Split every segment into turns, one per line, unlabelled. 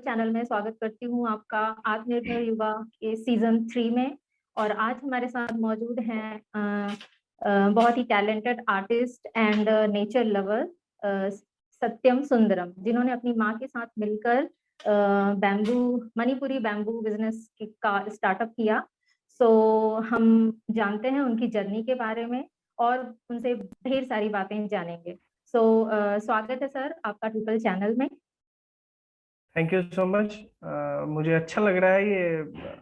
Channel में स्वागत करती हूँ आपका आत्मनिर्भर युवा के सीजन 3 में। और आज हमारे साथ मौजूद हैं बहुत ही talented artist and nature lover Satyam Sundaram, जिन्होंने अपनी माँ के साथ मिलकर बैम्बू मणिपुरी बैम्बू बिजनेस का स्टार्टअप किया। सो हम जानते हैं उनकी जर्नी के बारे में और उनसे ढेर सारी बातें जानेंगे। सो स्वागत है सर आपका ट्रिपल चैनल में।
Thank you so much. मुझे अच्छा लग रहा है ये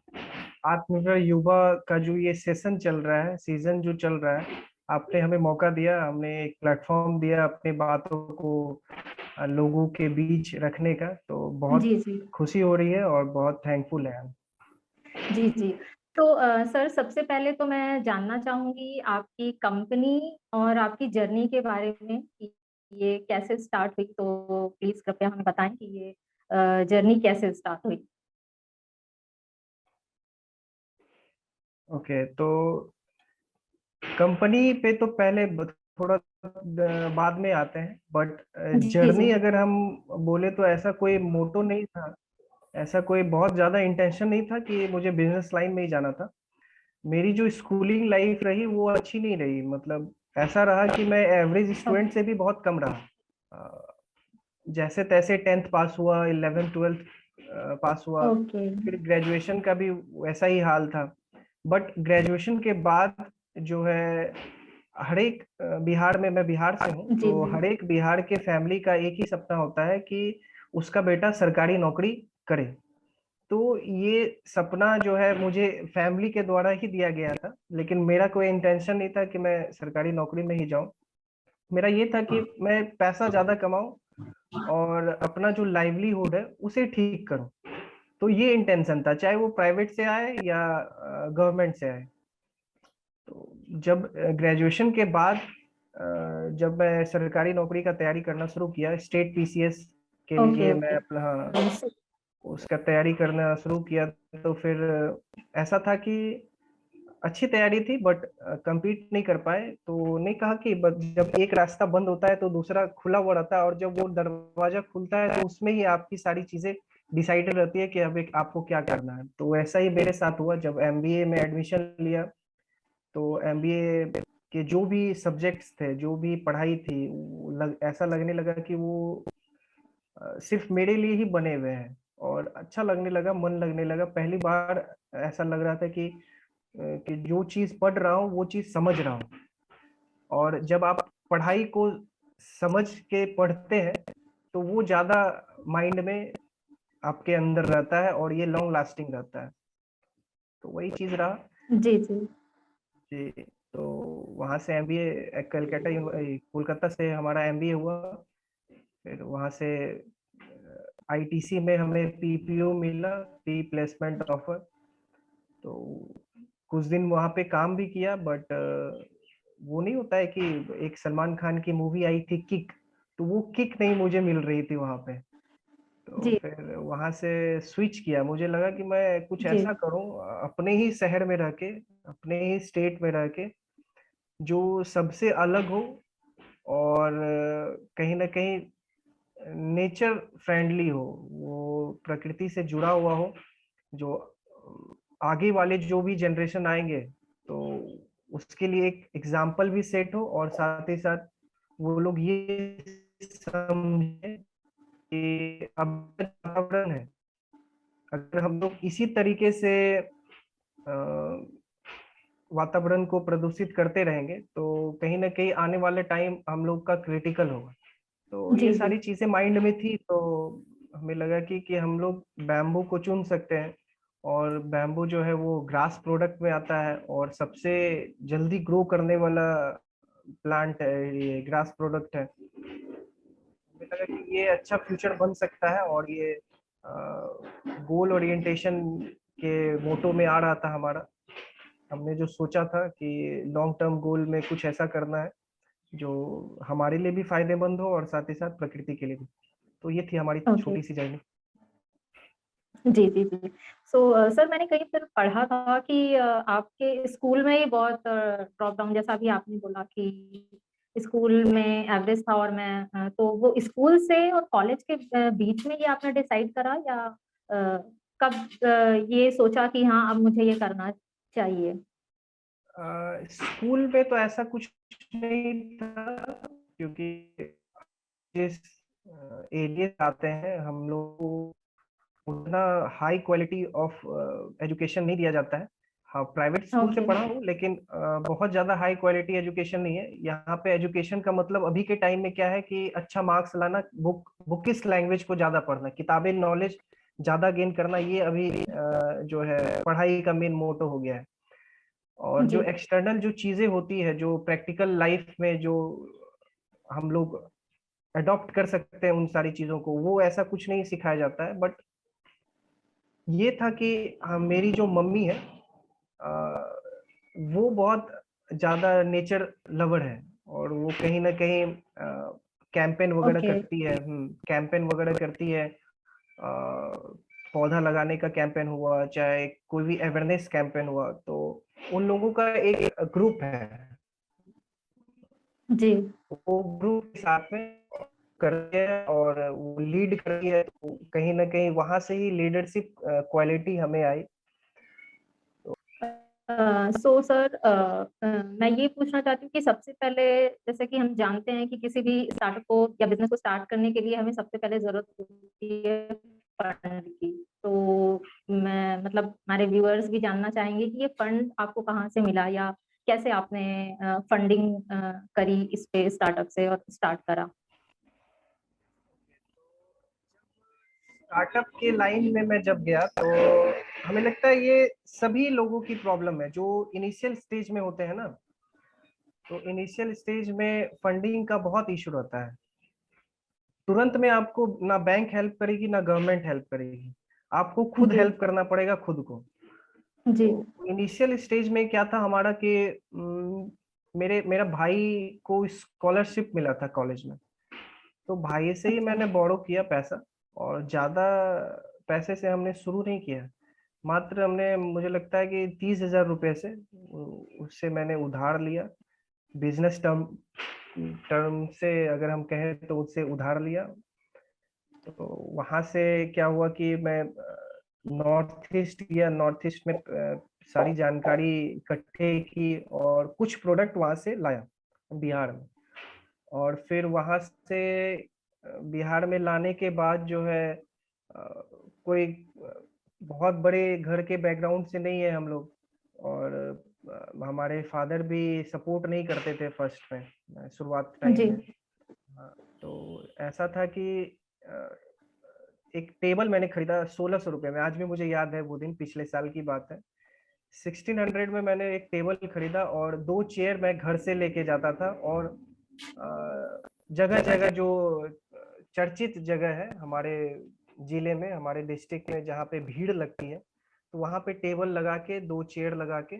आत्मनिर्भर युवा का जो ये सेशन चल रहा है, सीजन जो चल रहा है। आपने हमें मौका दिया, हमने एक प्लेटफॉर्म दिया अपनी बातों को लोगों के बीच रखने का, तो बहुत
जी जी
खुशी हो रही है और बहुत थैंकफुल है हम।
जी जी। तो सर सबसे पहले तो मैं जानना चाहूंगी आपकी कंपनी और आपकी जर्नी के बारे में कि ये कैसे स्टार्ट हुई। तो प्लीज कृपया हमें बताएं कि ये जर्नी कैसे स्टार्ट हुई।
ओके, तो कंपनी पे तो पहले थोड़ा बाद में आते हैं, बट
जी जी
जर्नी अगर हम बोले तो ऐसा कोई मोटो नहीं था, ऐसा कोई बहुत ज्यादा इंटेंशन नहीं था कि मुझे बिजनेस लाइन में ही जाना था। मेरी जो स्कूलिंग लाइफ रही वो अच्छी नहीं रही, मतलब ऐसा रहा कि मैं एवरेज स्टूडेंट से भी बहुत कम रहा। अ, जैसे तैसे टेंथ पास हुआ, 11th 12th पास हुआ,
ओके।
फिर ग्रेजुएशन का भी वैसा ही हाल था। बट ग्रेजुएशन के बाद जो है, हर एक बिहार में, मैं बिहार से हूँ,
जी
तो
जी
हर एक बिहार के फैमिली का एक ही सपना होता है कि उसका बेटा सरकारी नौकरी करे। तो ये सपना जो है मुझे फैमिली के द्वारा ही दिया गया था, लेकिन मेरा कोई इंटेंशन नहीं था कि मैं सरकारी नौकरी में ही जाऊं। मेरा ये था कि मैं पैसा ज्यादा कमाऊं और अपना जो लाइवलीहुड है उसे ठीक करूं। तो ये इंटेंशन था, चाहे वो प्राइवेट से आए या गवर्नमेंट से आए। तो जब ग्रेजुएशन के बाद जब मैं सरकारी नौकरी का तैयारी करना शुरू किया, स्टेट पीसीएस के
ओके
लिए मैं
ओके।
अपना, हाँ, उसका तैयारी करना शुरू किया। तो फिर ऐसा था कि अच्छी तैयारी थी, बट compete नहीं कर पाए। तो नहीं कहा कि जब एक रास्ता बंद होता है तो दूसरा खुला हुआ रहता है, और जब वो दरवाजा खुलता है तो उसमें ही आपकी सारी चीजें डिसाइडेड रहती है कि अब एक आपको क्या करना है। तो ऐसा ही मेरे साथ हुआ जब एमबीए में एडमिशन लिया। तो एमबीए के जो भी सब्जेक्ट्स थे, जो भी पढ़ाई थी, ऐसा लगने लगा कि वो सिर्फ मेरे लिए ही बने हुए हैं, और अच्छा लगने लगा, मन लगने लगा। पहली बार ऐसा लग रहा था कि जो चीज पढ़ रहा हूँ वो चीज समझ रहा हूँ। और जब आप पढ़ाई को समझ के पढ़ते हैं तो वो ज्यादा माइंड में आपके अंदर रहता है और ये लॉन्ग लास्टिंग रहता है। तो वही चीज रहा
जी जी।
जी। तो वहाँ से एमबीए, कलकत्ता कोलकाता से हमारा एमबीए हुआ। फिर वहाँ से आईटीसी में हमें पीपीओ मिला, प्री प्लेसमेंट ऑफर। तो कुछ दिन वहाँ पे काम भी किया, बट वो नहीं होता है कि एक सलमान खान की मूवी आई थी किक, तो वो किक नहीं मुझे मिल रही थी वहाँ पे। तो
जी
फिर वहाँ से स्विच किया। मुझे लगा कि मैं कुछ
जी
ऐसा करूँ अपने ही शहर में रह के, अपने ही स्टेट में रह के, जो सबसे अलग हो और कहीं ना कहीं नेचर फ्रेंडली हो, वो प्रकृति से जुड़ा हुआ हो, जो आगे वाले जो भी जनरेशन आएंगे तो उसके लिए एक एग्जाम्पल भी सेट हो, और साथ ही साथ वो लोग ये समझे कि अब वातावरण है, अगर हम लोग इसी तरीके से वातावरण को प्रदूषित करते रहेंगे तो कहीं ना कहीं आने वाले टाइम हम लोग का क्रिटिकल होगा। तो ये
जी जी
सारी चीजें माइंड में थी, तो हमें लगा कि हम लोग बैम्बू को चुन सकते हैं। और बैम्बू जो है वो ग्रास प्रोडक्ट में आता है, और सबसे जल्दी ग्रो करने वाला प्लांट है, ये ग्रास प्रोडक्ट है। हमें लगा कि ये अच्छा फ्यूचर बन सकता है, और ये गोल ओरिएंटेशन के मोटो में आ रहा था हमारा। हमने जो सोचा था कि लॉन्ग टर्म गोल में कुछ ऐसा करना है जो हमारे लिए भी फायदेमंद हो और साथ ही साथ प्रकृति के लिए भी। तो ये थी हमारी
ओके।
छोटी सी जर्नी।
जी जी जी। सो सर मैंने कहीं पर पढ़ा था कि आपके स्कूल में ही बहुत ड्रॉप डाउन, जैसा भी आपने बोला कि स्कूल में एवरेज था और मैं तो वो स्कूल से और कॉलेज के बीच में ये आपने डिसाइड करा या कब ये सोचा कि हाँ अब मुझे ये करना चाहिए?
स्कूल में तो ऐसा कुछ नहीं था, क्योंकि जिस एरिया से आते हैं हम लोग को उतना हाई क्वालिटी ऑफ एजुकेशन नहीं दिया जाता है। हाँ, प्राइवेट स्कूल से
ओके।
पढ़ा हूँ, लेकिन बहुत ज्यादा हाई क्वालिटी एजुकेशन नहीं है यहाँ पे। एजुकेशन का मतलब अभी के टाइम में क्या है कि अच्छा मार्क्स लाना, बुकिश लैंग्वेज को ज्यादा पढ़ना, किताबी नॉलेज ज्यादा गेन करना, ये अभी जो है पढ़ाई का मेन मोटो हो गया है। और जो
जी।
एक्सटर्नल जो चीजें होती है, जो प्रैक्टिकल लाइफ में जो हम लोग अडॉप्ट कर सकते हैं उन सारी चीजों को, वो ऐसा कुछ नहीं सिखाया जाता है। बट ये था कि मेरी जो मम्मी है अ, वो बहुत ज्यादा नेचर लवर है, और वो कहीं ना कहीं कैंपेन वगैरह
ओके।
करती है। कैंपेन वगैरह करती है। पौधा लगाने का कैंपेन हुआ, चाहे कोई भी अवेयरनेस कैंपेन हुआ, तो उन लोगों का एक ग्रुप है,
जी।
वो ग्रुप के साथ में करती है और वो लीड करती है। तो कहीं ना कहीं वहां से ही लीडरशिप क्वालिटी हमें आई।
सो सर, मैं ये पूछना चाहती हूँ कि सबसे पहले, जैसे कि हम जानते हैं कि किसी भी स्टार्टअप को या बिजनेस को स्टार्ट करने के लिए हमें सबसे पहले जरूरत होती है फंड की। तो मैं मतलब हमारे व्यूअर्स भी जानना चाहेंगे कि ये फंड आपको कहाँ से मिला या कैसे आपने फंडिंग करी इस पे स्टार्टअप से और स्टार्ट करा?
स्टार्टअप के लाइन में मैं जब गया तो हमें लगता है ये सभी लोगों की प्रॉब्लम है जो इनिशियल स्टेज में होते हैं ना। तो इनिशियल स्टेज में फंडिंग का बहुत इशू रहता है। तुरंत में आपको ना बैंक हेल्प करेगी ना गवर्नमेंट हेल्प करेगी, आपको खुद
जी।
हेल्प करना पड़ेगा खुद को।
जी।
तो इनिशियल स्टेज में क्या था हमारा कि मेरा भाई को स्कॉलरशिप मिला था कॉलेज में। तो भाई से ही
अच्छा।
मैंने बोरो किया पैसा, और ज्यादा पैसे से हमने शुरू नहीं किया। मात्र हमने, मुझे लगता है कि 30,000 रुपए से उससे मैंने उधार लिया। बिजनेस टर्म टर्म से अगर हम कहें तो उससे उधार लिया। तो वहां से क्या हुआ कि मैं नॉर्थ ईस्ट गया। नॉर्थ ईस्ट में सारी जानकारी इकट्ठे की और कुछ प्रोडक्ट वहां से लाया बिहार में। और फिर वहां से बिहार में लाने के बाद जो है कोई बहुत बड़े घर के बैकग्राउंड से नहीं है हम लोग। और हमारे फादर भी सपोर्ट नहीं करते थे फर्स्ट में, शुरुआत टाइम
जी।
में। हाँ, तो ऐसा था कि अ, एक टेबल मैंने खरीदा 1600 रुपये में। आज भी मुझे याद है वो दिन, पिछले साल की बात है। 1600 में मैंने एक टेबल खरीदा और 2 चेयर मैं घर से लेके जाता था। और जगह जगह जो चर्चित जगह है हमारे जिले में, हमारे डिस्ट्रिक्ट में, जहाँ पे भीड़ लगती है, तो वहां पे टेबल लगा के, 2 चेयर लगा के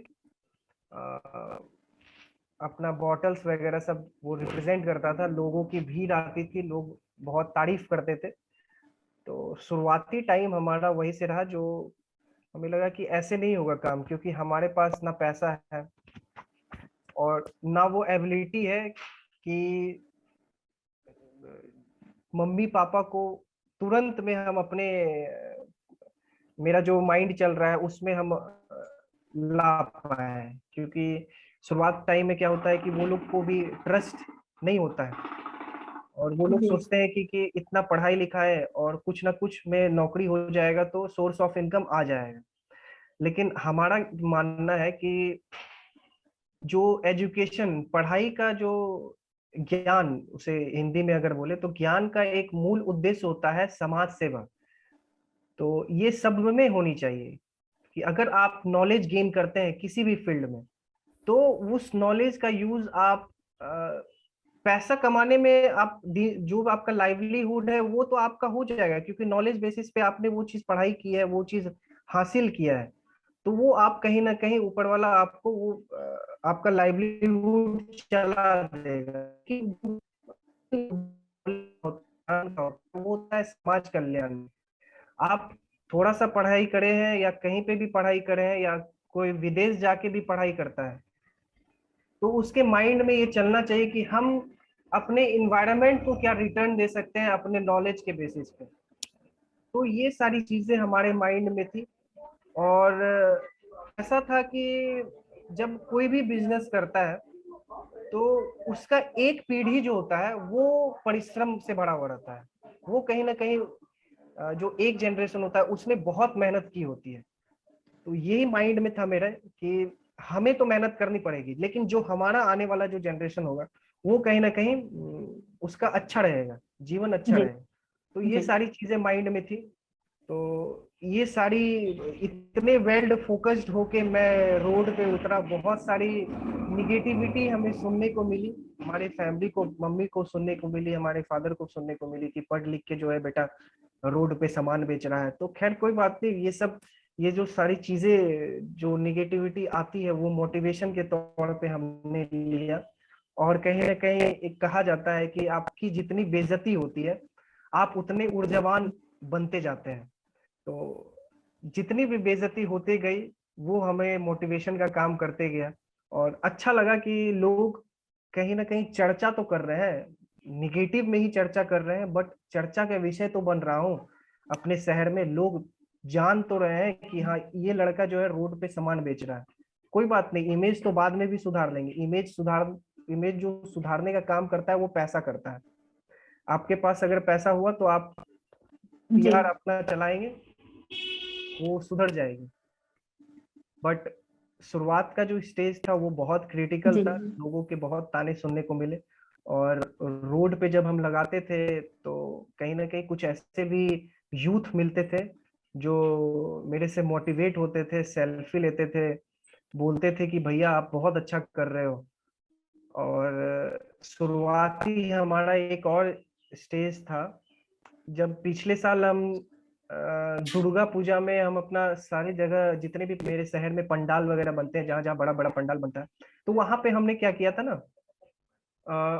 अपना बॉटल्स वगैरह सब वो रिप्रेजेंट करता था। लोगों की भीड़ आती थी, लोग बहुत तारीफ करते थे। तो शुरुआती टाइम हमारा वही से रहा, जो हमें लगा कि ऐसे नहीं होगा काम, क्योंकि हमारे पास ना पैसा है और ना वो एबिलिटी है कि मम्मी पापा को तुरंत में हम अपने, मेरा जो माइंड चल रहा है उसमें हम ला पाए। क्योंकि शुरुआत टाइम में क्या होता है कि वो लोग को भी ट्रस्ट नहीं होता है, और वो लोग
जी।
सोचते हैं कि इतना पढ़ाई लिखा है और कुछ ना कुछ में नौकरी हो जाएगा तो सोर्स ऑफ इनकम आ जाएगा। लेकिन हमारा मानना है कि जो एजुकेशन, पढ़ाई का जो ज्ञान, उसे हिंदी में अगर बोले तो ज्ञान का एक मूल उद्देश्य होता है समाज सेवा। तो ये सब में होनी चाहिए कि अगर आप नॉलेज गेन करते हैं किसी भी फील्ड में, तो उस नॉलेज का यूज आप पैसा कमाने में, आप जो आपका लाइवलीहुड है वो तो आपका हो जाएगा, क्योंकि नॉलेज बेसिस पे आपने वो चीज पढ़ाई की है, वो चीज हासिल किया है। तो वो आप कहीं ना कहीं ऊपर वाला आपको वो आपका लाइवलीहुड चला देगा कि वो होता है समाज कल्याण। आप थोड़ा सा पढ़ाई करे हैं या कहीं पे भी पढ़ाई करे हैं या कोई विदेश जाके भी पढ़ाई करता है, तो उसके माइंड में ये चलना चाहिए कि हम अपने इन्वायरमेंट को क्या रिटर्न दे सकते हैं अपने नॉलेज के बेसिस पे। तो ये सारी चीजें हमारे माइंड में थी। और ऐसा था कि जब कोई भी बिजनेस करता है तो उसका एक पीढ़ी जो होता है वो परिश्रम से भरा हुआ रहता है। वो कहीं ना कहीं जो एक जनरेशन होता है उसने बहुत मेहनत की होती है। तो यही माइंड में था मेरा कि हमें तो मेहनत करनी पड़ेगी, लेकिन जो हमारा आने वाला जो जनरेशन होगा वो कहीं ना कहीं उसका अच्छा रहेगा, जीवन अच्छा
जी
रहेगा। तो ये
जी
सारी चीजें माइंड में थी। तो ये सारी इतने वेल्ड फोकस्ड होके मैं रोड पे उतरा। बहुत सारी निगेटिविटी हमें सुनने को मिली, हमारे फैमिली को, मम्मी को सुनने को मिली, हमारे फादर को सुनने को मिली कि पढ़ लिख के जो है बेटा रोड पे सामान बेच रहा है। तो खैर कोई बात नहीं, ये सब, ये जो सारी चीजें जो निगेटिविटी आती है वो मोटिवेशन के तौर पे हमने लिया। और कहीं ना कहीं एक कहा जाता है कि आपकी जितनी बेइज्जती होती है आप उतने ऊर्जावान बनते जाते हैं। तो जितनी भी बेइज्जती होते गई वो हमें मोटिवेशन का काम करते गया। और अच्छा लगा कि लोग कहीं ना कहीं चर्चा तो कर रहे हैं, निगेटिव में ही चर्चा कर रहे हैं, बट चर्चा का विषय तो बन रहा हूँ। अपने शहर में लोग जान तो रहे हैं कि हाँ ये लड़का जो है रोड पे सामान बेच रहा है। कोई बात नहीं, इमेज तो बाद में भी सुधार लेंगे। इमेज जो सुधारने का काम करता है वो पैसा करता है। आपके पास अगर पैसा हुआ तो आप
जी
पीआर अपना चलाएंगे, वो सुधर जाएगी। बट शुरुआत का जो स्टेज था वो बहुत क्रिटिकल
जी
था, लोगों के बहुत ताने सुनने को मिले। और रोड पे जब हम लगाते थे तो कहीं ना कहीं कुछ ऐसे भी यूथ मिलते थे जो मेरे से मोटिवेट होते थे, सेल्फी लेते थे, बोलते थे कि भैया आप बहुत अच्छा कर रहे हो। और शुरुआती हमारा एक और स्टेज था जब पिछले साल हम दुर्गा पूजा में हम अपना सारी जगह जितने भी मेरे शहर में पंडाल वगैरह बनते हैं, जहाँ जहाँ बड़ा बड़ा पंडाल बनता है, तो वहां पे हमने क्या किया था ना,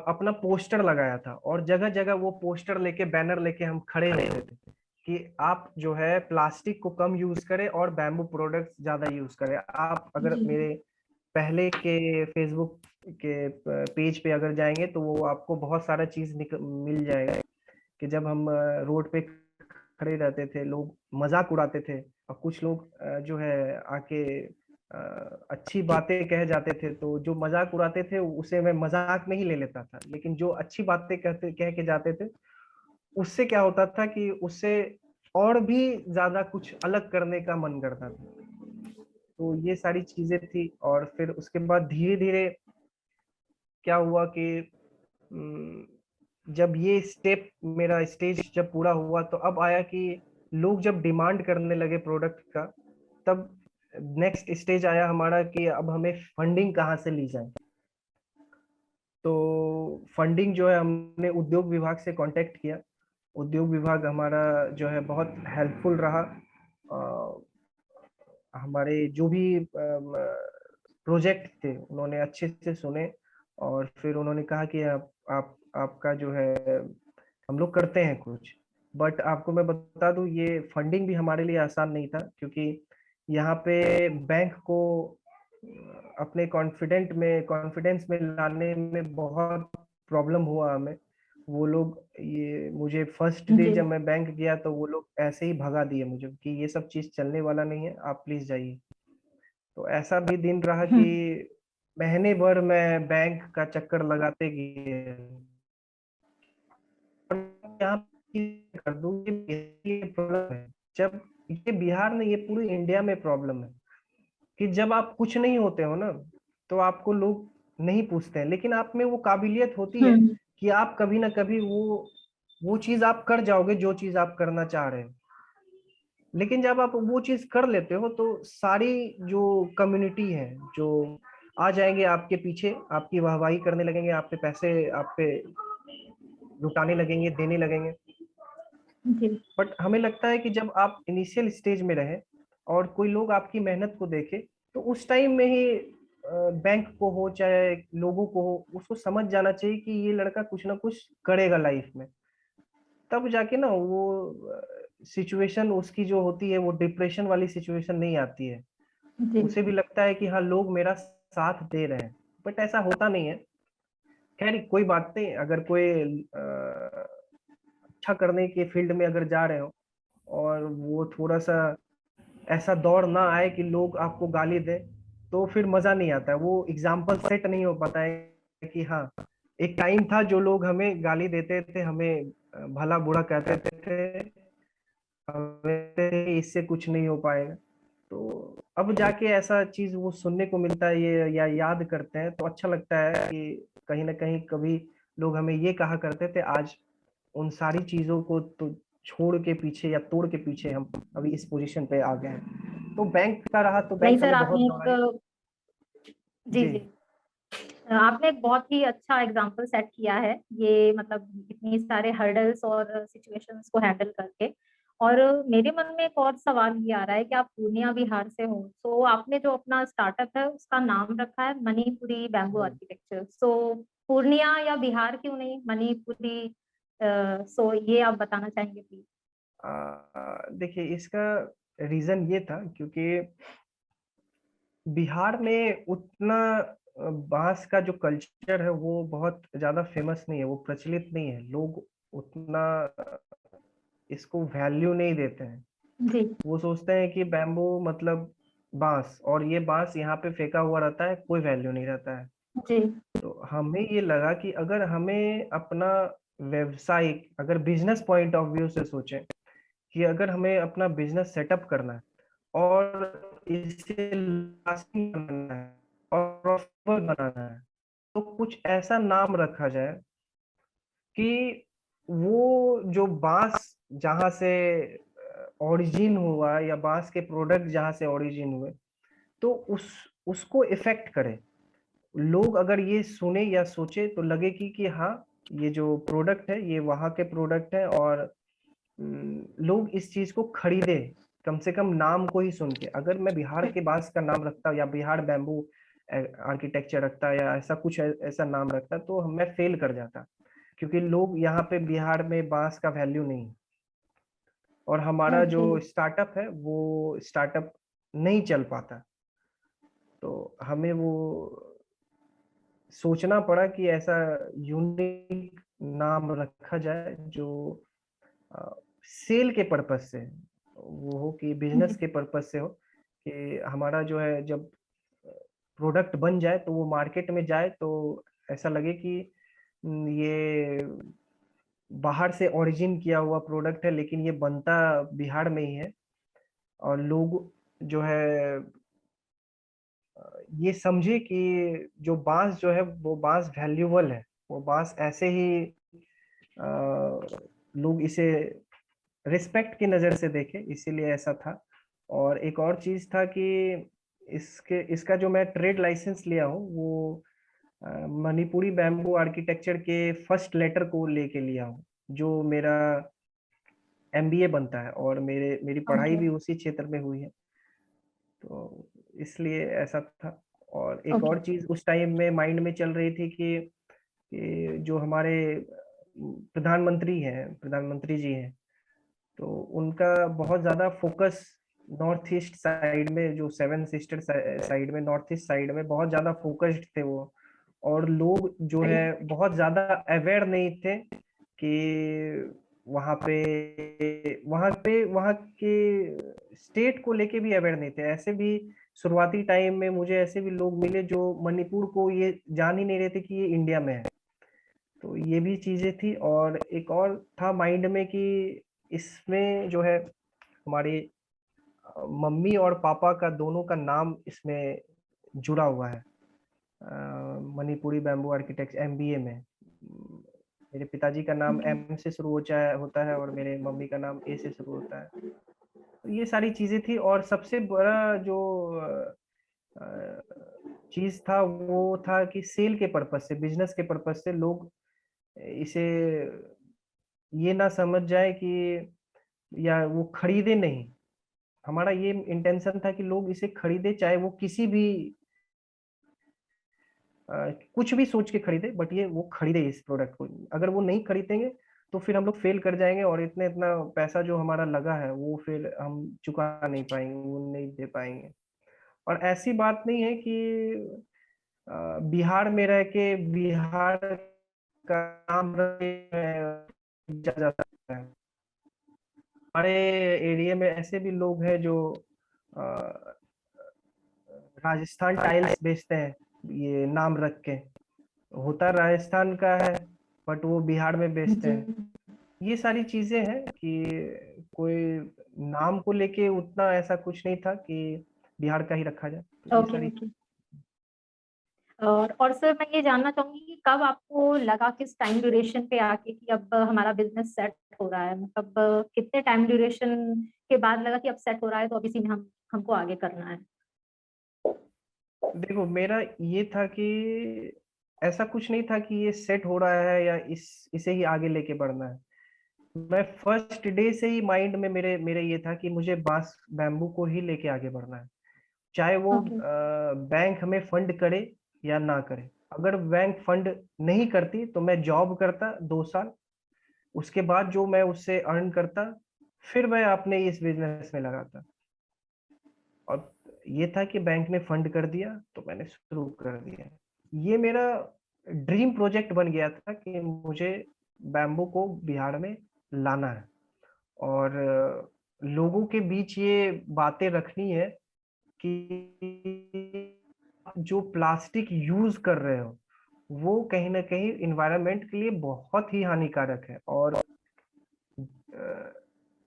अपना पोस्टर लगाया था। और जगह जगह वो पोस्टर लेके, बैनर लेके हम खड़े होते थे कि आप जो है प्लास्टिक को कम यूज करें और बैम्बू प्रोडक्ट्स ज्यादा यूज करें। आप अगर
जी
मेरे पहले के फेसबुक के पेज पे अगर जाएंगे तो वो आपको बहुत सारा चीज मिल जाएगा कि जब हम रोड पे खड़े रहते थे लोग मजाक उड़ाते थे। और कुछ लोग जो है आके अच्छी बातें कह जाते थे, तो जो मजाक उड़ाते थे उसे मैं मजाक में ही ले लेता था, लेकिन जो अच्छी बातें कह के जाते थे उससे क्या होता था कि उससे और भी ज्यादा कुछ अलग करने का मन करता था। तो ये सारी चीजें थी। और फिर उसके बाद धीरे धीरे क्या हुआ कि जब ये स्टेप, मेरा स्टेज जब पूरा हुआ तो अब आया कि लोग जब डिमांड करने लगे प्रोडक्ट का, तब नेक्स्ट स्टेज आया हमारा कि अब हमें फंडिंग कहाँ से ली जाए। तो फंडिंग जो है हमने उद्योग विभाग से कांटेक्ट किया। उद्योग विभाग हमारा जो है बहुत हेल्पफुल रहा। हमारे जो भी प्रोजेक्ट थे उन्होंने अच्छे से सुने। और फिर उन्होंने कहा कि आप आपका जो है हम लोग करते हैं कुछ। बट आपको मैं बता दूं ये फंडिंग भी हमारे लिए आसान नहीं था, क्योंकि यहाँ पे बैंक को अपने कॉन्फिडेंस में लाने में बहुत प्रॉब्लम हुआ हमें। वो लोग, ये मुझे फर्स्ट डे
जी
जब मैं बैंक गया तो वो लोग ऐसे ही भगा दिए मुझे कि ये सब चीज चलने वाला नहीं है, आप प्लीज जाइए। तो ऐसा भी दिन रहा कि
हम्म
महीने भर मैं बैंक का चक्कर लगाते गए। और यहाँ कर दूं ये प्रॉब्लम है, जब ये बिहार में, ये पूरी इंडिया में प्रॉब्लम है कि जब आप कुछ नहीं होते हो ना तो आपको लोग नहीं पूछते हैं, लेकिन आप में वो काबिलियत होती है
हम्म
कि आप कभी ना कभी वो चीज आप कर जाओगे जो चीज आप करना चाह रहे हो। लेकिन जब आप वो चीज कर लेते हो तो सारी जो कम्युनिटी है जो आ जाएंगे आपके पीछे, आपकी वाहवाही करने लगेंगे, आप पे पैसे, आप पे लुटाने लगेंगे, देने लगेंगे।
जी
बट हमें लगता है कि जब आप इनिशियल स्टेज में रहे और कोई लोग आपकी मेहनत को देखे, तो उस टाइम में ही बैंक को हो चाहे लोगों को हो, उसको समझ जाना चाहिए कि ये लड़का कुछ ना कुछ करेगा लाइफ में। तब जाके ना वो सिचुएशन उसकी जो होती है वो डिप्रेशन वाली सिचुएशन नहीं आती है।
जी
उसे भी लगता है कि हाँ लोग मेरा साथ दे रहे हैं। बट ऐसा होता नहीं है। खैर कोई बात नहीं, अगर कोई अच्छा करने के फील्ड में अगर जा रहे हो और वो थोड़ा सा ऐसा दौर ना आए कि लोग आपको गाली दें, तो फिर मजा नहीं आता है, वो एग्जाम्पल सेट नहीं हो पाता है कि हाँ एक टाइम था जो लोग हमें गाली देते थे, हमें भला बुरा कहते थे, हमें इससे कुछ नहीं हो पाएगा। तो अब जाके ऐसा चीज वो सुनने को मिलता है ये, या याद करते हैं तो अच्छा लगता है कि कहीं ना कहीं कभी लोग हमें ये कहा करते थे, आज उन सारी चीजों को तो छोड़ के पीछे या तोड़ के पीछे हम अभी इस पोजीशन पे आ गए हैं। तो बैंक का रहा तो
नहीं
बैंक
सर,
हमें बहुत
आपने
दौड़ाया।
एक जी
जी।
जी आपने एक बहुत ही अच्छा एग्जाम्पल सेट किया है, ये मतलब इतनी सारे हर्डल्स और सिचुएशंस को हैंडल करके। और मेरे मन में एक और सवाल ये आ रहा है कि आप पूर्णिया बिहार से हो, तो आपने जो अपना स्टार्टअप है उसका नाम रखा है मणिपुरी बैम्बू
हम्म।
आर्किटेक्चर। सो पूर्णिया या बिहार क्यों नहीं मणिपुरी? सो ये आप बताना चाहेंगे प्लीज?
देखिए इसका रीजन ये था क्योंकि बिहार में उतना बांस का जो कल्चर है वो बहुत ज्यादा फेमस नहीं है, वो प्रचलित नहीं है, लोग उतना इसको वैल्यू नहीं देते हैं।
जी
वो सोचते हैं कि बैम्बू मतलब बांस, और ये बांस यहाँ पे फेंका हुआ रहता है, कोई वैल्यू नहीं रहता है।
जी
तो हमें ये लगा कि अगर हमें अपना व्यवसायिक, अगर बिजनेस पॉइंट ऑफ व्यू से सोचें कि अगर हमें अपना बिजनेस सेटअप करना है और इसे लास्टिंग बनाना है और प्रॉफिटेबल बनाना है, तो कुछ ऐसा नाम रखा जाए कि वो जो बांस जहाँ से ओरिजिन हुआ या बांस के प्रोडक्ट जहाँ से ओरिजिन हुए, तो उसको इफेक्ट करे। लोग अगर ये सुने या सोचे तो लगे कि हाँ ये जो प्रोडक्ट है ये वहाँ के प्रोडक्ट है, और लोग इस चीज को खरीदे, कम से कम नाम को ही सुन के। अगर मैं बिहार के बांस का नाम रखता या बिहार बैम्बू आर्किटेक्चर रखता या ऐसा कुछ ऐसा नाम रखता तो मैं फेल कर जाता, क्योंकि लोग यहाँ पे बिहार में बांस का वैल्यू नहीं, और हमारा जो
ओके।
स्टार्टअप है वो स्टार्टअप नहीं चल पाता। तो हमें वो सोचना पड़ा कि ऐसा यूनिक नाम रखा जाए जो सेल के पर्पज से वो हो, कि बिजनेस
जी
के पर्पज से हो, कि हमारा जो है जब प्रोडक्ट बन जाए तो वो मार्केट में जाए तो ऐसा लगे कि ये बाहर से ओरिजिन किया हुआ प्रोडक्ट है लेकिन ये बनता बिहार में ही है। और लोग जो है ये समझे कि जो बांस जो है वो बांस वैल्यूबल है, वो बांस ऐसे ही लोग इसे रिस्पेक्ट की नज़र से देखे, इसीलिए ऐसा था। और एक और चीज था कि इसका जो मैं ट्रेड लाइसेंस लिया हूँ वो मणिपुरी बैम्बू आर्किटेक्चर के फर्स्ट लेटर को लेके लिया हूँ, जो मेरा एमबीए बनता है, और मेरी पढ़ाई
ओके
भी उसी क्षेत्र में हुई है, तो इसलिए ऐसा था। और एक
ओके।
और चीज उस टाइम में माइंड में चल रही थी कि जो हमारे प्रधानमंत्री जी हैं, तो उनका बहुत ज्यादा फोकस नॉर्थ ईस्ट साइड में, जो सेवन सिस्टर साइड में, नॉर्थ ईस्ट साइड में बहुत ज्यादा फोकस्ड थे वो। और लोग जो है
राइट।
बहुत ज्यादा अवेयर नहीं थे कि वहाँ के स्टेट को लेके भी अवेयर नहीं थे। ऐसे भी शुरुआती टाइम में मुझे ऐसे भी लोग मिले जो मणिपुर को ये जान ही नहीं रहे थे कि ये इंडिया में है। तो ये भी चीजें थी। और एक और था माइंड में कि इसमें जो है हमारी मम्मी और पापा का दोनों का नाम इसमें जुड़ा हुआ है, मणिपुरी बैम्बू आर्किटेक्ट एमबीए में। मेरे पिताजी का नाम
ओके।
एम से शुरू होता है और मेरे मम्मी का नाम ए से शुरू होता है। तो ये सारी चीजें थी। और सबसे बड़ा जो चीज था वो था कि सेल के पर्पज से, बिजनेस के पर्पज से लोग इसे ये ना समझ जाए कि, या वो खरीदे नहीं। हमारा ये इंटेंशन था कि लोग इसे खरीदे, चाहे वो किसी भी कुछ भी सोच के खरीदे, बट ये वो खरीदे इस प्रोडक्ट को। अगर वो नहीं खरीदेंगे तो फिर हम लोग फेल कर जाएंगे, और इतना इतना पैसा जो हमारा लगा है वो फिर हम चुका नहीं पाएंगे, वो नहीं दे पाएंगे। और ऐसी बात नहीं है कि बिहार में रह के बिहार का नाम रख के जा जा सकता है। हमारे एरिया में ऐसे भी लोग हैं जो अ, राजस्थान टाइल्स बेचते हैं, ये नाम रख के। होता राजस्थान का है बट वो बिहार में बेचते
जी।
हैं। ये सारी चीजें हैं कि कोई नाम को लेके उतना ऐसा कुछ नहीं था कि बिहार का ही रखा जाए, तो ये
ओके,
सारी।
ओके। और सर मैं ये जानना चाहूंगी कि कब आपको लगा, किस टाइम ड्यूरेशन पे आके कि अब हमारा बिजनेस सेट हो रहा है, मतलब कितने टाइम ड्यूरेशन के बाद लगा कि अब सेट हो रहा है तो अब इसी में हमको आगे करना है?
देखो मेरा ये था कि ऐसा कुछ नहीं था कि ये सेट हो रहा है या इसे ही आगे लेके बढ़ना है। मैं फर्स्ट डे से ही माइंड में मेरे मेरे ये था कि मुझे बांस बैम्बू को ही लेके आगे बढ़ना है, चाहे वो
ओके।
बैंक हमें फंड करे या ना करे। अगर बैंक फंड नहीं करती तो मैं जॉब करता 2 साल, उसके बाद जो मैं उससे अर्न करता फिर मैं अपने इस बिजनेस में लगाता। और ये था कि बैंक ने फंड कर दिया तो मैंने शुरू कर दिया। ये मेरा ड्रीम प्रोजेक्ट बन गया था कि मुझे बैम्बू को बिहार में लाना है और लोगों के बीच ये बातें रखनी है कि जो प्लास्टिक यूज कर रहे हो वो कहीं ना कहीं इन्वायरमेंट के लिए बहुत ही हानिकारक है। और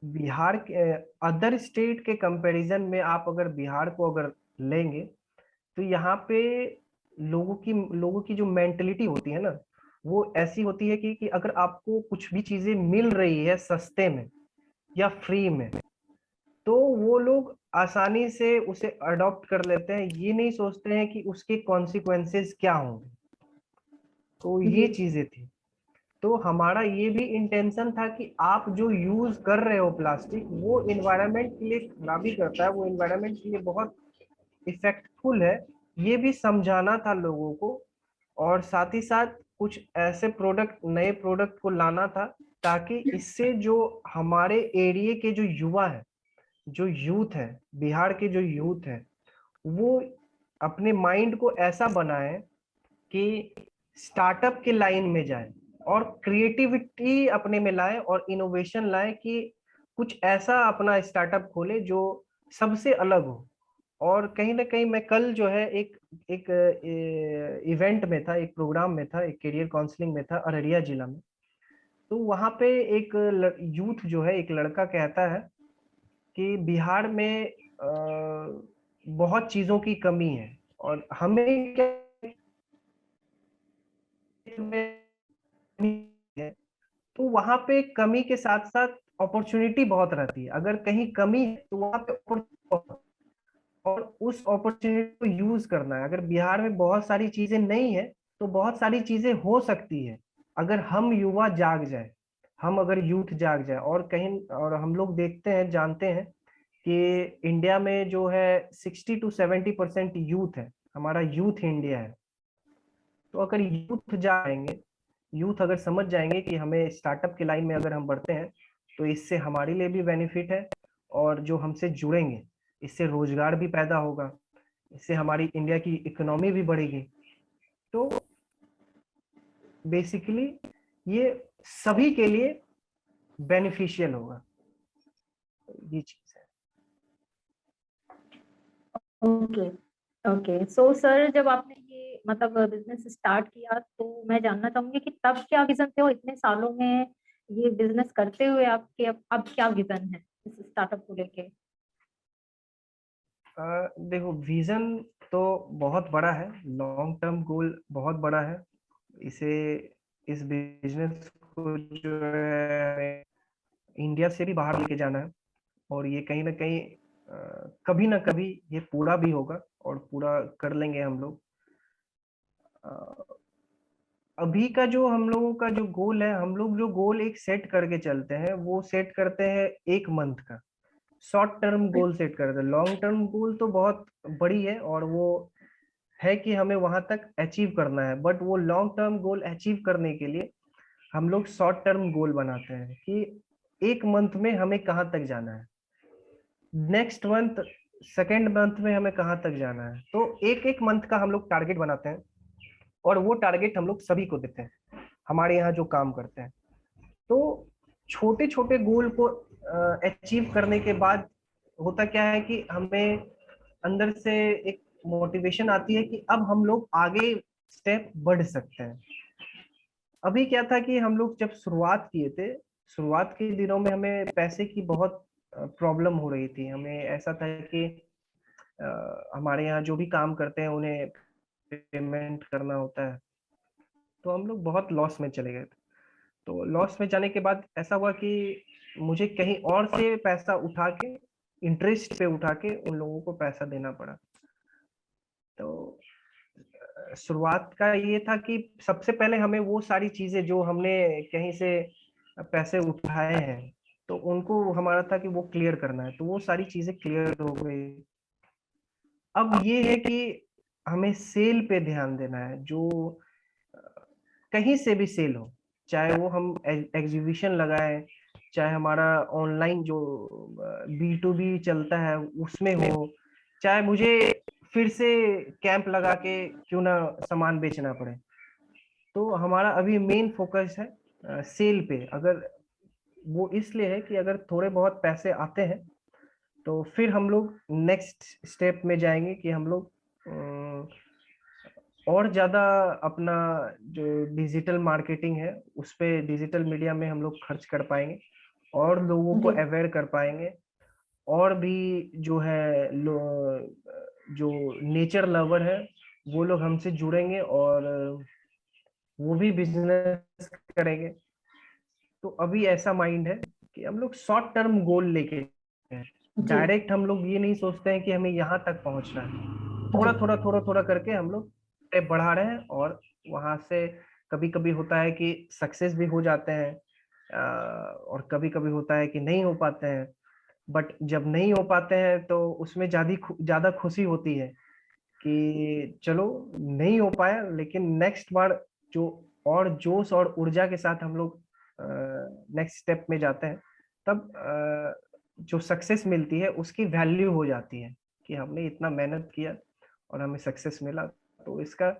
बिहार के अदर स्टेट के कंपैरिजन में आप अगर बिहार को अगर लेंगे तो यहाँ पे लोगों की जो मेंटलिटी होती है ना, वो ऐसी होती है कि अगर आपको कुछ भी चीजें मिल रही है सस्ते में या फ्री में तो वो लोग आसानी से उसे अडॉप्ट कर लेते हैं, ये नहीं सोचते हैं कि उसके कॉन्सिक्वेंसेस क्या होंगे। तो
जी।
ये चीजें थी। तो हमारा ये भी इंटेंशन था कि आप जो यूज कर रहे हो प्लास्टिक वो इन्वायरमेंट के लिए खराबी करता है, वो इन्वायरमेंट के लिए बहुत इफेक्टफुल है, ये भी समझाना था लोगों को। और साथ ही साथ कुछ ऐसे प्रोडक्ट नए प्रोडक्ट को लाना था ताकि इससे जो हमारे एरिया के जो युवा है, जो यूथ है, बिहार के जो यूथ है, वो अपने माइंड को ऐसा बनाए कि स्टार्टअप के लाइन में जाए और क्रिएटिविटी अपने में लाए और इनोवेशन लाए कि कुछ ऐसा अपना स्टार्टअप खोले जो सबसे अलग हो। और कहीं ना कहीं मैं कल जो है एक एक इवेंट में था, एक प्रोग्राम में था, एक करियर काउंसलिंग में था अररिया जिला में। तो वहां पे एक यूथ जो है, एक लड़का कहता है कि बिहार में बहुत चीजों की कमी है और हमें क्या है। तो वहां पे कमी के साथ साथ अपॉर्चुनिटी बहुत रहती है। अगर कहीं कमी है तो वहां पे opportunity, और उस अपॉर्चुनिटी को यूज करना है। अगर बिहार में बहुत सारी चीजें नहीं है तो बहुत सारी चीजें हो सकती है अगर हम युवा जाग जाए, हम अगर यूथ जाग जाए। और कहीं और हम लोग देखते हैं, जानते हैं कि इंडिया में जो है 60 to 70% यूथ है, हमारा यूथ इंडिया है। तो अगर यूथ जाएंगे, यूथ अगर समझ जाएंगे कि हमें स्टार्टअप के लाइन में अगर हम बढ़ते हैं तो इससे हमारे लिए भी बेनिफिट है और जो हमसे जुड़ेंगे इससे रोजगार भी पैदा होगा, इससे हमारी इंडिया की इकोनॉमी भी बढ़ेगी। तो बेसिकली ये सभी के लिए बेनिफिशियल होगा, ये चीज है।
Okay, okay. सो सर जब आपने ये मतलब बिजनेस स्टार्ट किया तो मैं जानना चाहूंगी कि तब क्या विजन थे और इतने सालों में ये बिजनेस करते हुए आपके अब क्या विजन है इस स्टार्टअप को लेके?
देखो विजन तो बहुत बड़ा है, लॉन्ग टर्म गोल बहुत बड़ा है। इसे इस बिजनेस को जो है इंडिया से भी बाहर लेके जाना है और ये कहीं ना कहीं कभी ना कभी ये पूरा भी होगा और पूरा कर लेंगे हम लोग। अ, अभी का जो हम लोगों का जो गोल है, हम लोग जो गोल एक सेट करके चलते हैं वो सेट करते हैं 1 मंथ का। शॉर्ट टर्म गोल सेट करते हैं, लॉन्ग टर्म गोल तो बहुत बड़ी है और वो है कि हमें वहां तक अचीव करना है। बट वो लॉन्ग टर्म गोल अचीव करने के लिए हम लोग शॉर्ट टर्म गोल बनाते हैं कि 1 मंथ में हमें कहाँ तक जाना है, नेक्स्ट मंथ, सेकेंड मंथ में हमें कहाँ तक जाना है। तो एक एक मंथ का हम लोग टारगेट बनाते हैं और वो टारगेट हम लोग सभी को देते हैं, हमारे यहाँ जो काम करते हैं। तो छोटे छोटे गोल को अचीव करने के बाद होता क्या है कि हमें अंदर से एक मोटिवेशन आती है कि अब हम लोग आगे स्टेप बढ़ सकते हैं। अभी क्या था कि हम लोग जब शुरुआत किए थे, शुरुआत के दिनों में हमें पैसे की बहुत प्रॉब्लम हो रही थी। हमें ऐसा था कि हमारे यहाँ जो भी काम करते हैं उन्हें पेमेंट करना होता है, तो हम लोग बहुत लॉस में चले गए थे। तो लॉस में जाने के बाद ऐसा हुआ कि मुझे कहीं और से पैसा उठा के, इंटरेस्ट पे उठा के उन लोगों को पैसा देना पड़ा। तो शुरुआत का ये था कि सबसे पहले हमें वो सारी चीजें जो हमने कहीं से पैसे उठाए हैं, तो उनको हमारा था कि वो क्लियर करना है। तो वो सारी चीजें क्लियर हो गई। अब ये है कि हमें सेल पे ध्यान देना है, जो कहीं से भी सेल हो, चाहे वो हम एग्जीबिशन लगाए, चाहे हमारा ऑनलाइन जो B2B चलता है उसमें हो, चाहे मुझे फिर से कैंप लगा के क्यों ना सामान बेचना पड़े। तो हमारा अभी मेन फोकस है सेल पे। अगर वो इसलिए है कि अगर थोड़े बहुत पैसे आते हैं तो फिर हम लोग नेक्स्ट स्टेप में जाएंगे कि हम लोग और ज्यादा अपना जो डिजिटल मार्केटिंग है उस पे, डिजिटल मीडिया में हम लोग खर्च कर पाएंगे और लोगों को
जी
अवेयर कर पाएंगे। और भी जो है जो नेचर लवर है वो लोग हमसे जुड़ेंगे और वो भी बिजनेस करेंगे। तो अभी ऐसा माइंड है कि हम लोग शॉर्ट टर्म गोल लेके
जी
डायरेक्ट हम लोग ये नहीं सोचते हैं कि हमें यहाँ तक पहुंचना है। थोड़ा
जी
थोड़ा थोड़ा थोड़ा करके हम लोग स्टेप बढ़ा रहे हैं, और वहां से कभी कभी होता है कि सक्सेस भी हो जाते हैं, और कभी कभी होता है कि नहीं हो पाते हैं। बट जब नहीं हो पाते हैं तो उसमें ज्यादा खुशी होती है कि चलो नहीं हो पाया, लेकिन नेक्स्ट बार जो और जोश और ऊर्जा के साथ हम लोग नेक्स्ट स्टेप में जाते हैं, तब जो सक्सेस मिलती है उसकी वैल्यू हो जाती है कि हमने इतना मेहनत किया और हमें सक्सेस मिला। तो इसका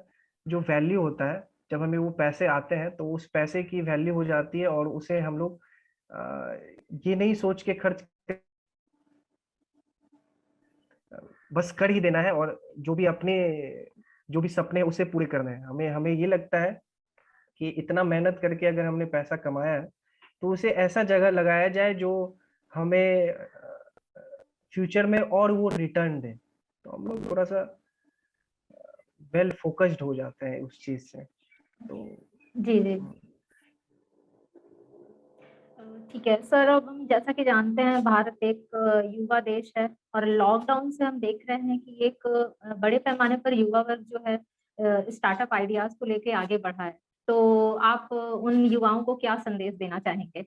जो वैल्यू होता है, जब हमें वो पैसे आते हैं तो उस पैसे की वैल्यू हो जाती है, और उसे हम लोग ये नहीं सोच के खर्च, बस कर ही देना है, और जो भी सपने हैं उसे पूरे करने हैं। हमें हमें ये लगता है कि इतना मेहनत करके अगर हमने पैसा कमाया है तो उसे ऐसा जगह लगाया जाए जो हमें फ्यूचर में और वो रिटर्न दे। तो हम लोग थोड़ा सा वेल फोकस्ड हो जाते हैं उस चीज से। तो
जी जी ठीक है सर। अब हम जैसा कि जानते हैं भारत एक युवा देश है, और लॉकडाउन से हम देख रहे हैं कि एक बड़े पैमाने पर युवा वर्ग जो है स्टार्टअप आइडियाज को लेके आगे बढ़ा है। तो आप उन युवाओं को क्या संदेश देना चाहेंगे?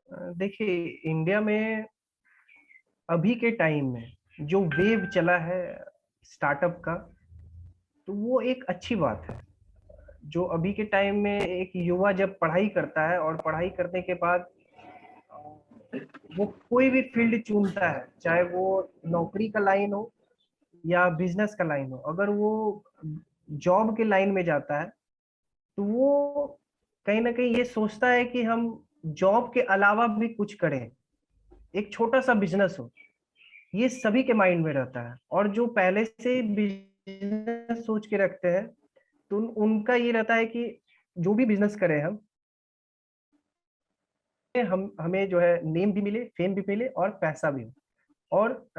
देखिए, इंडिया में अभी के टाइम में जो वेव चला है स्टार्टअप का, तो वो एक अच्छी बात है। जो अभी के टाइम में एक युवा जब पढ़ाई करता है और पढ़ाई करने के बाद वो कोई भी फील्ड चुनता है, चाहे वो नौकरी का लाइन हो या बिजनेस का लाइन हो, अगर वो जॉब के लाइन में जाता है तो वो कहीं ना कहीं ये सोचता है कि हम जॉब के अलावा भी कुछ करें, एक छोटा सा बिजनेस हो। ये सभी के माइंड में रहता है, और जो पहले से बिजनेस सोच के रखते हैं तो उनका ये रहता है कि जो भी बिजनेस करें हम हमें जो है नेम भी मिले, फेम भी मिले और पैसा भी हो, और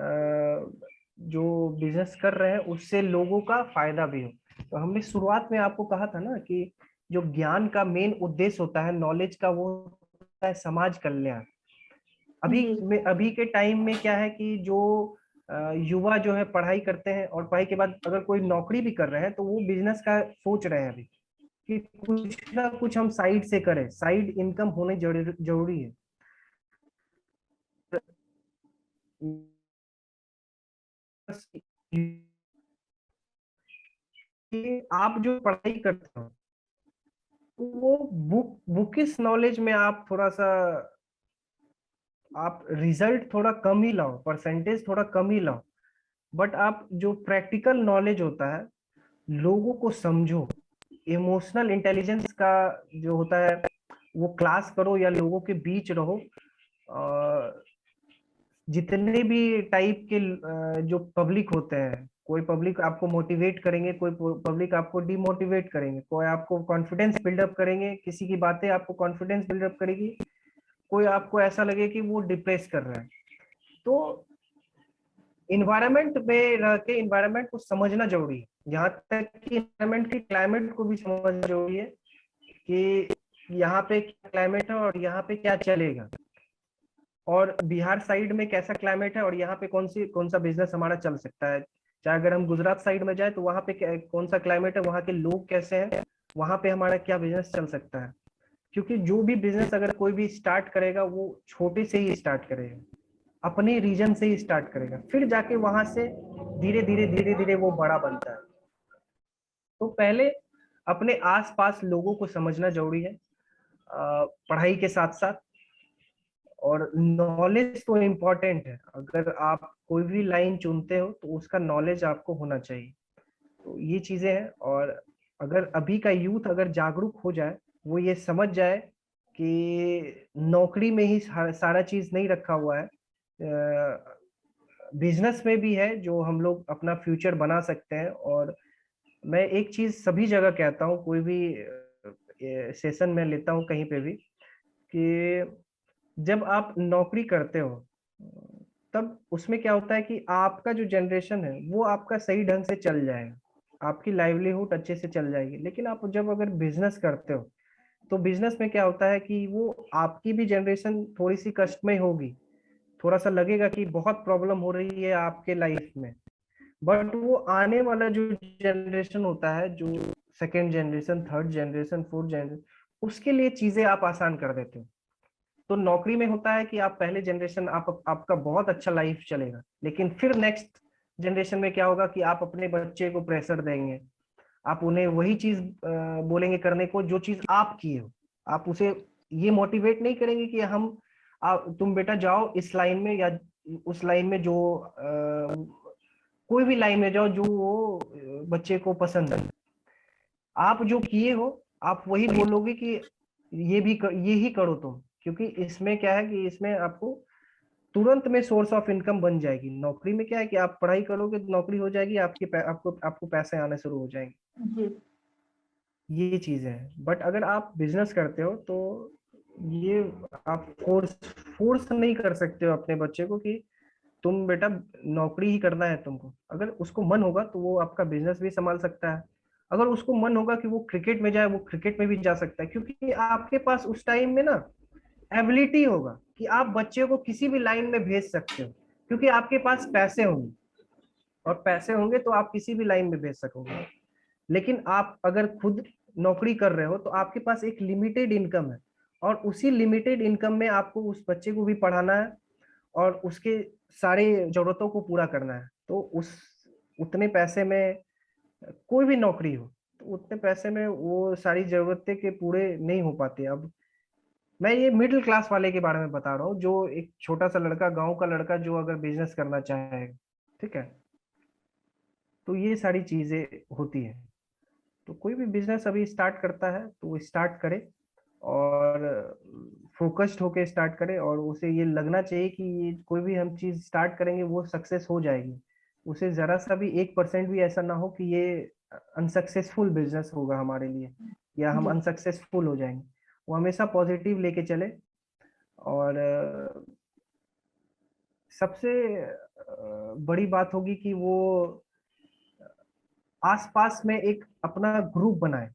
जो बिजनेस कर रहे हैं उससे लोगों का फायदा भी हो। तो हमने शुरुआत में आपको कहा था ना कि जो ज्ञान का मेन उद्देश्य होता है, नॉलेज का, वो होता है समाज कल्याण।
जी
अभी के टाइम में क्या है कि जो युवा जो है पढ़ाई करते हैं और पढ़ाई के बाद अगर कोई नौकरी भी कर रहे हैं तो वो बिजनेस का सोच रहे हैं अभी कि कुछ ना कुछ हम साइड से करें, साइड इनकम होने जरूरी है। कि आप जो पढ़ाई करते हो वो बुकिश नॉलेज में आप थोड़ा सा, आप रिजल्ट थोड़ा कम ही लाओ, परसेंटेज थोड़ा कम ही लाओ, बट आप जो प्रैक्टिकल नॉलेज होता है, लोगों को समझो, इमोशनल इंटेलिजेंस का जो होता है वो क्लास करो या लोगों के बीच रहो। जितने भी टाइप के जो पब्लिक होते हैं, कोई पब्लिक आपको मोटिवेट करेंगे, कोई पब्लिक आपको डिमोटिवेट करेंगे, कोई आपको कॉन्फिडेंस बिल्डअप करेंगे, किसी की बातें आपको कॉन्फिडेंस बिल्डअप करेगी, कोई आपको ऐसा लगे कि वो डिप्रेस कर रहा है। तो इन्वायरमेंट में रह के इन्वायरमेंट को समझना जरूरी है, यहाँ तक कि इन्वायरमेंट के क्लाइमेट को भी समझना जरूरी है कि यहाँ पे क्या क्लाइमेट है और यहाँ पे क्या चलेगा, और बिहार साइड में कैसा क्लाइमेट है और यहाँ पे कौन सा बिजनेस हमारा चल सकता है। चाहे अगर हम गुजरात साइड में जाए तो वहाँ पे कौन सा क्लाइमेट है, वहाँ के लोग कैसे हैं, वहाँ पे हमारा क्या बिजनेस चल सकता है। क्योंकि जो भी बिजनेस अगर कोई भी स्टार्ट करेगा वो छोटे से ही स्टार्ट करेगा, अपने रीजन से ही स्टार्ट करेगा, फिर जाके वहां से धीरे धीरे वो बड़ा बनता है। तो पहले अपने आसपास लोगों को समझना जरूरी है, पढ़ाई के साथ साथ। और नॉलेज तो इम्पोर्टेंट है, अगर आप कोई भी लाइन चुनते हो तो उसका नॉलेज आपको होना चाहिए। तो ये चीजें हैं। और अगर अभी का यूथ अगर जागरूक हो जाए, वो ये समझ जाए कि नौकरी में ही सारा चीज नहीं रखा हुआ है, बिजनेस में भी है जो हम लोग अपना फ्यूचर बना सकते हैं। और मैं एक चीज सभी जगह कहता हूँ, कोई भी सेशन में लेता हूँ कहीं पे भी, कि जब आप नौकरी करते हो तब उसमें क्या होता है कि आपका जो जनरेशन है वो आपका सही ढंग से चल जाएगा, आपकी लाइवलीहुड अच्छे से चल जाएगी। लेकिन आप जब अगर बिजनेस करते हो तो बिजनेस में क्या होता है कि वो आपकी भी जनरेशन थोड़ी सी कष्ट में होगी, थोड़ा सा लगेगा कि बहुत प्रॉब्लम हो रही है आपके लाइफ में, बट वो आने वाला जो जनरेशन होता है, जो second generation, third generation, fourth generation, उसके लिए चीजें आप आसान कर देते हो। तो नौकरी में होता है कि आप पहले जनरेशन आपका बहुत अच्छा लाइफ चलेगा, लेकिन फिर नेक्स्ट जनरेशन में क्या होगा कि आप अपने बच्चे को प्रेशर देंगे, आप उन्हें वही चीज बोलेंगे करने को जो चीज आप किए हो। आप उसे ये मोटिवेट नहीं करेंगे कि तुम बेटा जाओ इस लाइन में या उस लाइन में, जो कोई भी लाइन में जाओ जो वो बच्चे को पसंद है। आप जो किए हो आप वही बोलोगे कि ये ही करो तुम, क्योंकि इसमें क्या है कि इसमें आपको तुरंत में सोर्स ऑफ इनकम बन जाएगी। नौकरी में क्या है कि आप पढ़ाई करोगे तो नौकरी हो जाएगी, आपको पैसे आने शुरू हो जाएंगे।
जी।
ये चीज है। बट अगर आप बिजनेस करते हो तो ये आप फोर्स नहीं कर सकते हो अपने बच्चे को कि तुम बेटा नौकरी ही करना है तुमको। अगर उसको मन होगा तो वो आपका बिजनेस भी संभाल सकता है, अगर उसको मन होगा कि वो क्रिकेट में जाए वो क्रिकेट में भी जा सकता है, क्योंकि आपके पास उस टाइम में ना एबिलिटी होगा कि आप बच्चे को किसी भी लाइन में भेज सकते हो, क्योंकि आपके पास पैसे होंगे, और पैसे होंगे तो आप किसी भी लाइन में भेज सकोगे। लेकिन आप अगर खुद नौकरी कर रहे हो तो आपके पास एक लिमिटेड इनकम है, और उसी लिमिटेड इनकम में आपको उस बच्चे को भी पढ़ाना है और उसके सारे जरूरतों को पूरा करना है। तो उस उतने पैसे में कोई भी नौकरी हो तो उतने पैसे में वो सारी जरूरतें के पूरे नहीं हो पाती। अब मैं ये मिडिल क्लास वाले के बारे में बता रहा हूँ, जो एक छोटा सा लड़का, गांव का लड़का, जो अगर बिजनेस करना चाहेगा, ठीक है, तो ये सारी चीजें होती है। तो कोई भी बिजनेस अभी स्टार्ट करता है तो वो स्टार्ट करे, और फोकस्ड होके स्टार्ट करे, और उसे ये लगना चाहिए कि ये कोई भी हम चीज स्टार्ट करेंगे वो सक्सेस हो जाएगी। उसे जरा सा भी 1% भी ऐसा ना हो कि ये अनसक्सेसफुल बिजनेस होगा हमारे लिए, या हम
जी।
अनसक्सेसफुल हो जाएंगे। वो हमेशा पॉजिटिव लेके चले। और सबसे बड़ी बात होगी कि वो आसपास में एक अपना ग्रुप बनाए,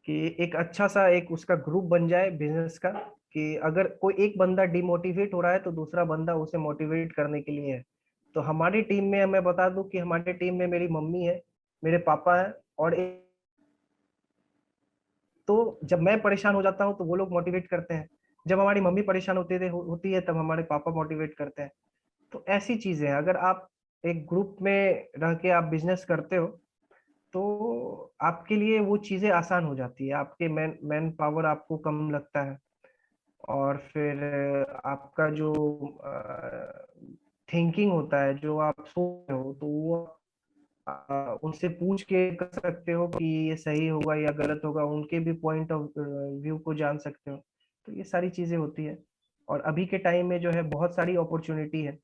कि एक अच्छा सा एक उसका ग्रुप बन जाए बिजनेस का, कि अगर कोई एक बंदा डिमोटिवेट हो रहा है तो दूसरा बंदा उसे मोटिवेट करने के लिए है। तो हमारी टीम में मैं बता दूं कि हमारी टीम में मेरी मम्मी है, मेरे पापा है, और तो जब मैं परेशान हो जाता हूँ तो वो लोग मोटिवेट करते हैं, जब हमारी मम्मी परेशान होती है तब हमारे पापा मोटिवेट करते हैं। तो ऐसी चीजें हैं, अगर आप एक ग्रुप में रह के आप बिजनेस करते हो तो आपके लिए वो चीजें आसान हो जाती है, आपके मैन मैन पावर आपको कम लगता है। और फिर आपका जो थिंकिंग होता है, जो आप सोच रहे हो, तो वो उनसे पूछ के कर सकते हो कि ये सही होगा या गलत होगा, उनके भी पॉइंट ऑफ व्यू को जान सकते हो। तो ये सारी चीजें होती है। और अभी के टाइम में जो है बहुत सारी अपॉर्चुनिटी है,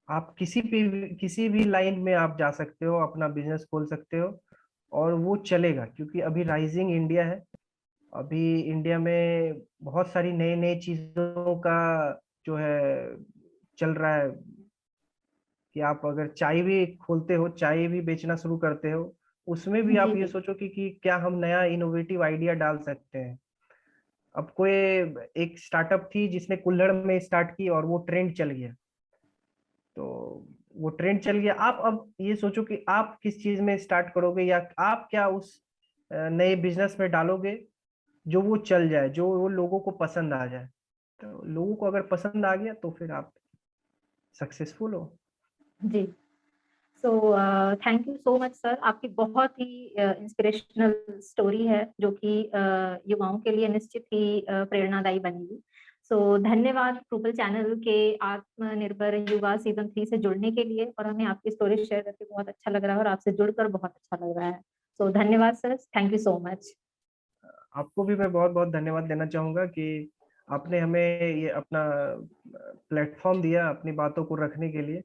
आप किसी भी लाइन में आप जा सकते हो, अपना बिजनेस खोल सकते हो और वो चलेगा, क्योंकि अभी राइजिंग इंडिया है। अभी इंडिया में बहुत सारी नई नई चीजों का जो है चल रहा है, कि आप अगर चाय भी खोलते हो, चाय भी बेचना शुरू करते हो, उसमें भी
जी
आप ये
जी
सोचो कि क्या हम नया इनोवेटिव आइडिया डाल सकते हैं। अब कोई एक स्टार्टअप थी जिसने कुल्हड़ में स्टार्ट की और वो ट्रेंड चल गया, तो वो ट्रेंड चल गया। आप अब ये सोचो कि आप किस चीज में स्टार्ट करोगे, या आप क्या उस नए बिजनेस में डालोगे जो वो चल जाए, जो वो लोगों को पसंद आ जाए। तो लोगों को अगर पसंद आ गया तो फिर आप सक्सेसफुल हो।
जी। So thank you so much sir, आपकी बहुत ही इंस्पिरेशनल स्टोरी है जो कि युवाओं के लिए निश्चित ही प्रेरणादायी बनेगी। सो धन्यवाद प्रूपल चैनल के आत्मनिर्भर युवा सीजन 3 से जुड़ने के लिए, और हमें आपकी स्टोरी शेयर करके बहुत अच्छा लग रहा है और आपसे जुड़कर बहुत अच्छा लग रहा है। सो धन्यवाद sir, thank you so much.
आपको भी मैं बहुत बहुत धन्यवाद देना चाहूंगा कि आपने हमें ये अपना प्लेटफॉर्म दिया अपनी बातों को रखने के लिए।